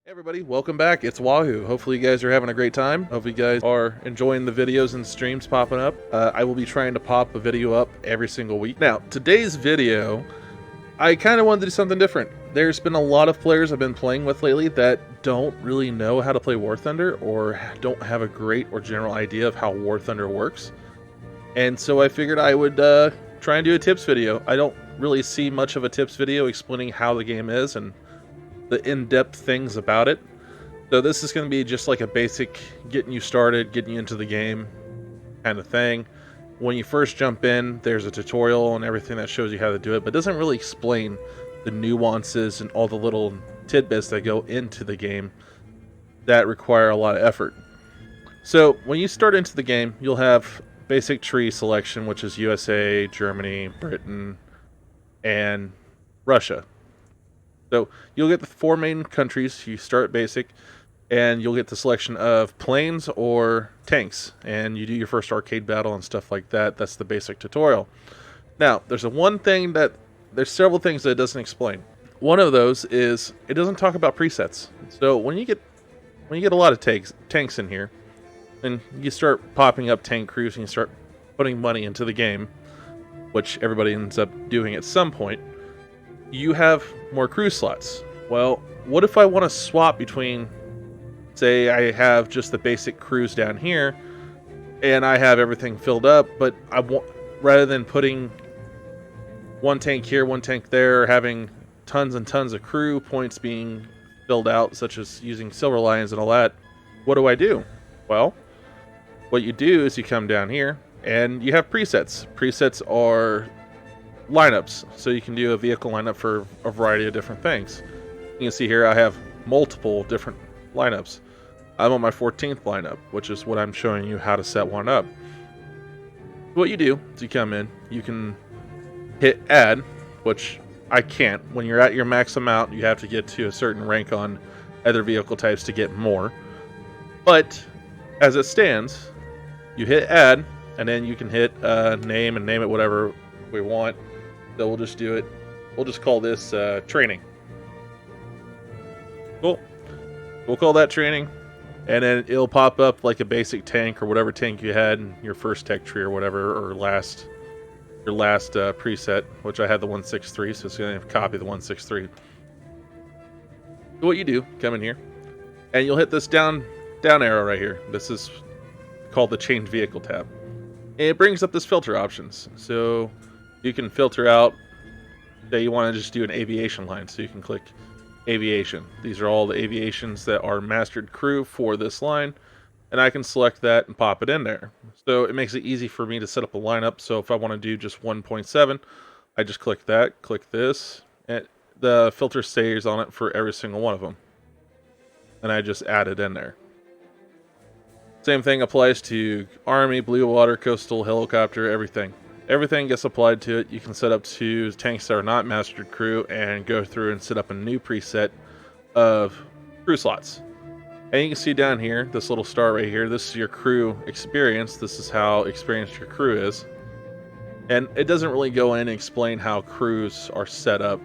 Hey everybody, welcome back. It's Wahoo. Hopefully you guys are having a great time. Hopefully you guys are enjoying the videos and streams popping up. I will be trying to pop a video up every single week. Now, today's video, I kind of wanted to do something different. There's been a lot of players I've been playing with lately that don't really know how to play War Thunder or don't have a great or general idea of how War Thunder works. And so I figured I would try and do a tips video. I don't really see much of a tips video explaining how the game is and the in-depth things about it. So this is going to be just like a basic getting you started, getting you into the game kind of thing. When you first jump in, there's a tutorial and everything that shows you how to do it, but doesn't really explain the nuances and all the little tidbits that go into the game that require a lot of effort. So when you start into the game, you'll have basic tree selection, which is USA, Germany, Britain, and Russia. So you'll get the four main countries. You start basic, and you'll get the selection of planes or tanks, and you do your first arcade battle and stuff like that. That's the basic tutorial. Now, there's several things that it doesn't explain. One of those is it doesn't talk about presets. So when you get a lot of tanks in here, and you start popping up tank crews and you start putting money into the game, which everybody ends up doing at some point, you have more crew slots. Well, what if I want to swap between, say I have just the basic crews down here and I have everything filled up, but I want, rather than putting one tank here, one tank there, having tons and tons of crew points being filled out, such as using silver lions and all that, what do I do? Well, what you do is you come down here and you have presets. Presets are lineups, so you can do a vehicle lineup for a variety of different things. You can see here I have multiple different lineups. I'm on my 14th lineup, which is what I'm showing you how to set one up. What you do is you come in, you can hit add, which I can't. When you're at your max amount, you have to get to a certain rank on other vehicle types to get more. But as it stands, you hit add, and then you can hit name and name it whatever we want. So we'll just do it. We'll just call this training. Cool. We'll call that training. And then it'll pop up like a basic tank or whatever tank you had in your first tech tree or whatever, or your last preset, which I had the 163, so it's going to copy the 163. So what you do, come in here, and you'll hit this down arrow right here. This is called the change vehicle tab. And it brings up this filter options. So you can filter out that you want to just do an aviation line, so you can click aviation. These are all the aviations that are mastered crew for this line, and I can select that and pop it in there. So it makes it easy for me to set up a lineup. So if I want to do just 1.7, I just click that, click this, and the filter stays on it for every single one of them. And I just add it in there. Same thing applies to Army, Blue Water, Coastal, Helicopter, everything. Everything gets applied to it. You can set up to tanks that are not mastered crew and go through and set up a new preset of crew slots. And you can see down here, this little star right here, this is your crew experience. This is how experienced your crew is. And it doesn't really go in and explain how crews are set up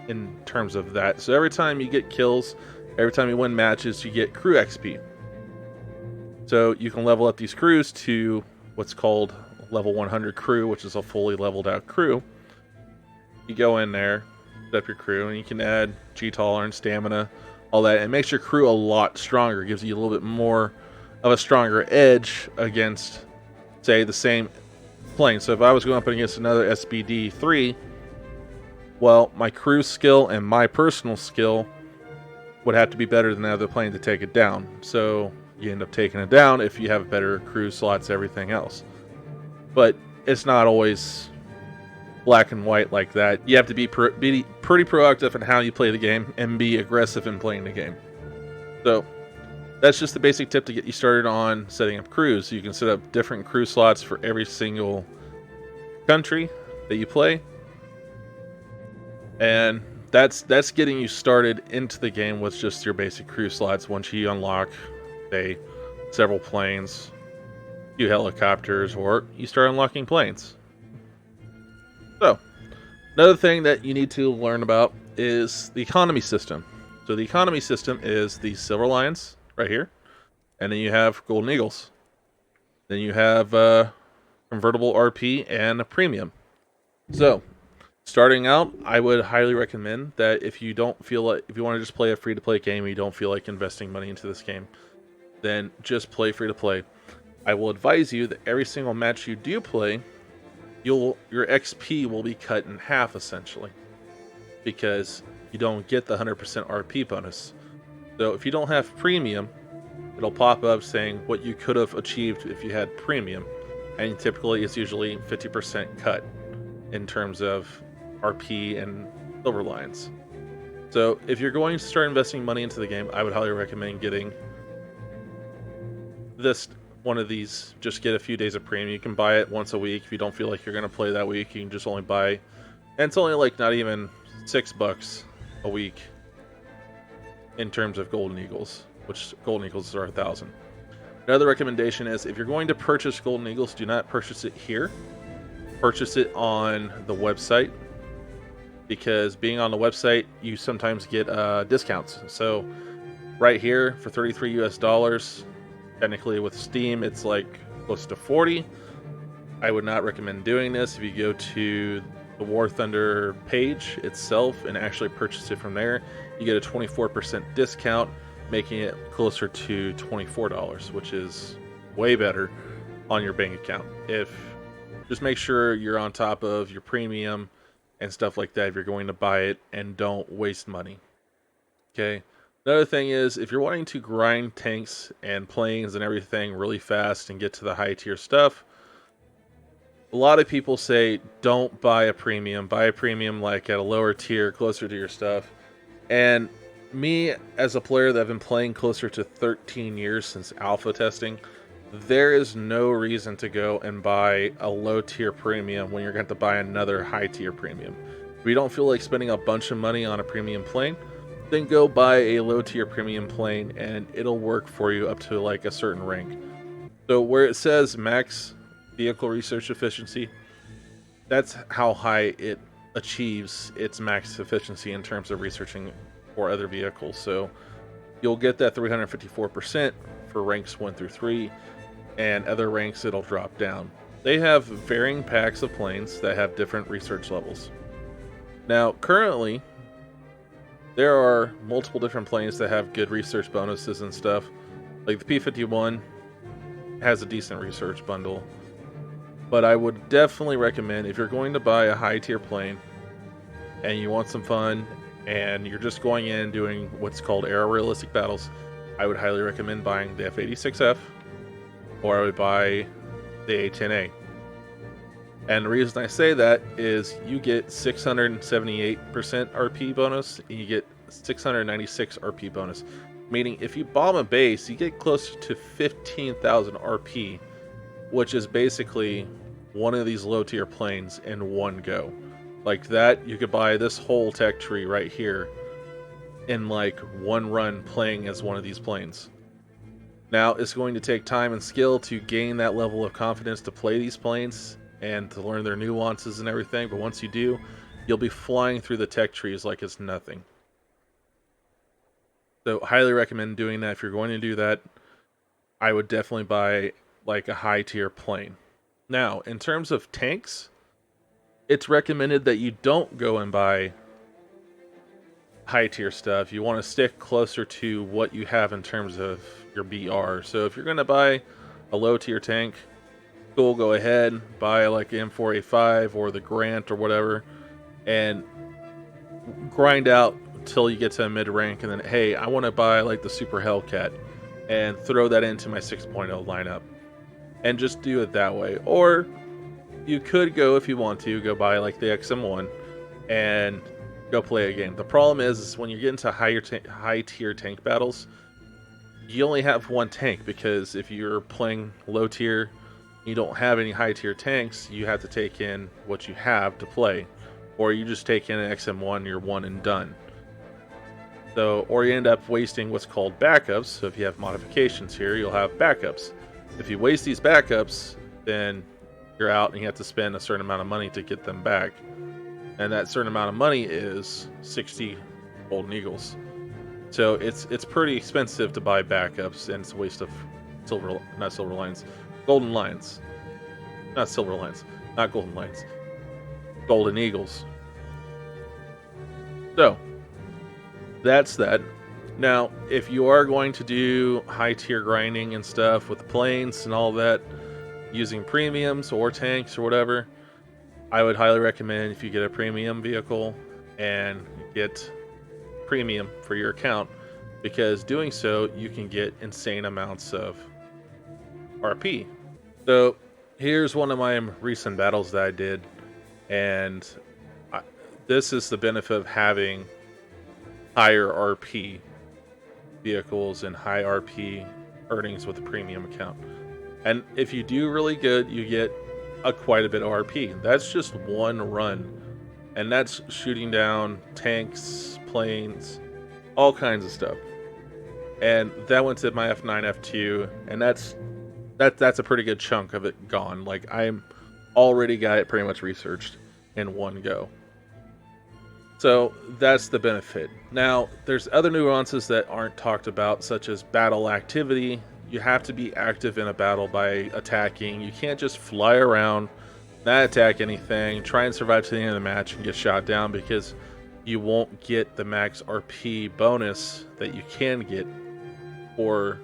in terms of that. So every time you get kills, every time you win matches, you get crew XP. So you can level up these crews to what's called level 100 crew, which is a fully leveled out crew. You go in there, set up your crew, and you can add G tolerance, stamina, all that. It makes your crew a lot stronger. It gives you a little bit more of a stronger edge against, say, the same plane. So if I was going up against another SBD-3, well, my crew skill and my personal skill would have to be better than the other plane to take it down. So you end up taking it down if you have better crew slots, everything else. But it's not always black and white like that. You have to be pretty proactive in how you play the game and be aggressive in playing the game. So that's just the basic tip to get you started on setting up crews. You can set up different crew slots for every single country that you play. And that's getting you started into the game with just your basic crew slots. Once you unlock, say, several planes, few helicopters, or you start unlocking planes. So, another thing that you need to learn about is the economy system. So the economy system is the silver lions right here, and then you have golden eagles. Then you have convertible RP and a premium. So starting out, I would highly recommend that if you don't feel like, if you want to just play a free-to-play game, you don't feel like investing money into this game, then just play free-to-play. I will advise you that every single match you do play, your XP will be cut in half essentially, because you don't get the 100% RP bonus. So if you don't have premium, it'll pop up saying what you could have achieved if you had premium, and typically it's usually 50% cut in terms of RP and silver lions. So if you're going to start investing money into the game, I would highly recommend getting this one of these. Just get a few days of premium. You can buy it once a week. If you don't feel like you're going to play that week, you can just only buy, and it's only like not even $6 a week in terms of golden eagles, which golden eagles are 1,000. Another recommendation is if you're going to purchase golden eagles, do not purchase it here. Purchase it on the website, because being on the website, you sometimes get discounts. So right here for $33 US, technically with Steam, it's like close to 40. I would not recommend doing this. If you go to the War Thunder page itself and actually purchase it from there, you get a 24% discount, making it closer to $24, which is way better on your bank account. Just make sure you're on top of your premium and stuff like that if you're going to buy it, and don't waste money. Okay. Another thing is, if you're wanting to grind tanks and planes and everything really fast and get to the high tier stuff, a lot of people say don't buy a premium. Buy a premium like at a lower tier, closer to your stuff. And me, as a player that I've been playing closer to 13 years since alpha testing, there is no reason to go and buy a low tier premium when you're going to have to buy another high tier premium. If you don't feel like spending a bunch of money on a premium plane, then go buy a low tier premium plane and it'll work for you up to like a certain rank. So where it says max vehicle research efficiency, that's how high it achieves its max efficiency in terms of researching for other vehicles. So you'll get that 354% for ranks 1 through 3, and other ranks it'll drop down. They have varying packs of planes that have different research levels. Now currently there are multiple different planes that have good research bonuses and stuff. Like the P-51 has a decent research bundle. But I would definitely recommend, if you're going to buy a high tier plane and you want some fun and you're just going in and doing what's called aero realistic battles, I would highly recommend buying the F-86F, or I would buy the A-10A. And the reason I say that is you get 678% RP bonus and you get 696 RP bonus. Meaning if you bomb a base, you get close to 15,000 RP, which is basically one of these low tier planes in one go. Like that, you could buy this whole tech tree right here in like one run playing as one of these planes. Now, it's going to take time and skill to gain that level of confidence to play these planes and to learn their nuances and everything, but once you do, you'll be flying through the tech trees like it's nothing. So, highly recommend doing that. If you're going to do that, I would definitely buy like a high tier plane. Now, in terms of tanks, it's recommended that you don't go and buy high tier stuff. You want to stick closer to what you have in terms of your BR. So if you're going to buy a low tier tank, cool, go ahead, buy like M4A5 or the Grant or whatever, and grind out until you get to a mid rank, and then, hey, I want to buy like the Super Hellcat and throw that into my 6.0 lineup and just do it that way. Or you could go, if you want to, go buy like the XM1 and go play a game. The problem is when you get into high tier tank battles, you only have one tank, because if you're playing low tier, you don't have any high tier tanks, you have to take in what you have to play, or you just take in an XM1, you're one and done. So, or you end up wasting what's called backups. So if you have modifications here, you'll have backups. If you waste these backups, then you're out and you have to spend a certain amount of money to get them back. And that certain amount of money is 60 Golden Eagles. So it's pretty expensive to buy backups, and it's a waste of golden lines, not silver lines, not golden lines, golden eagles. So that's that. Now, if you are going to do high tier grinding and stuff with the planes and all that, using premiums or tanks or whatever, I would highly recommend if you get a premium vehicle and get premium for your account, because doing so you can get insane amounts of RP. So here's one of my recent battles that I did, and this is the benefit of having higher RP vehicles and high RP earnings with the premium account. And if you do really good, you get quite a bit of RP. That's just one run, and that's shooting down tanks, planes, all kinds of stuff. And that went to my F9, F2, and that's a pretty good chunk of it gone. Like, I'm already got it pretty much researched in one go. So that's the benefit. Now, there's other nuances that aren't talked about, such as battle activity. You have to be active in a battle by attacking. You can't just fly around, not attack anything, try and survive to the end of the match and get shot down, because you won't get the max RP bonus that you can get for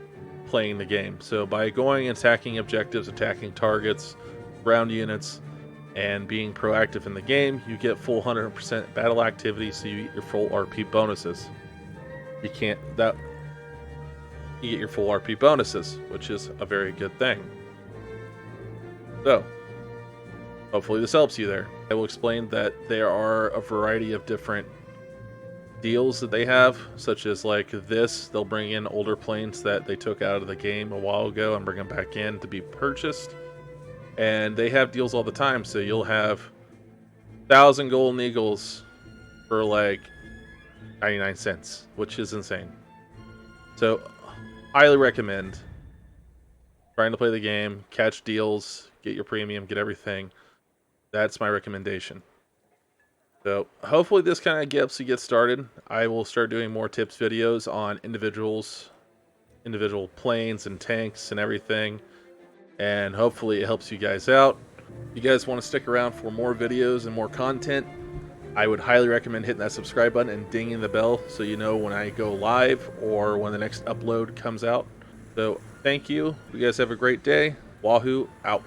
playing the game. So by going and attacking objectives, attacking targets, ground units, and being proactive in the game, you get full 100% battle activity, so you get your full RP bonuses. You get your full RP bonuses, which is a very good thing. So, hopefully this helps you there. I will explain that there are a variety of different deals that they have, such as like this. They'll bring in older planes that they took out of the game a while ago and bring them back in to be purchased. And they have deals all the time, so you'll have 1,000 golden eagles for like 99 cents, which is insane. So, highly recommend trying to play the game, catch deals, get your premium, get everything. That's my recommendation. So, hopefully this kind of helps you get started. I will start doing more tips videos on individual planes and tanks and everything. And hopefully it helps you guys out. If you guys want to stick around for more videos and more content, I would highly recommend hitting that subscribe button and dinging the bell so you know when I go live or when the next upload comes out. So thank you. You guys have a great day. Wahoo out.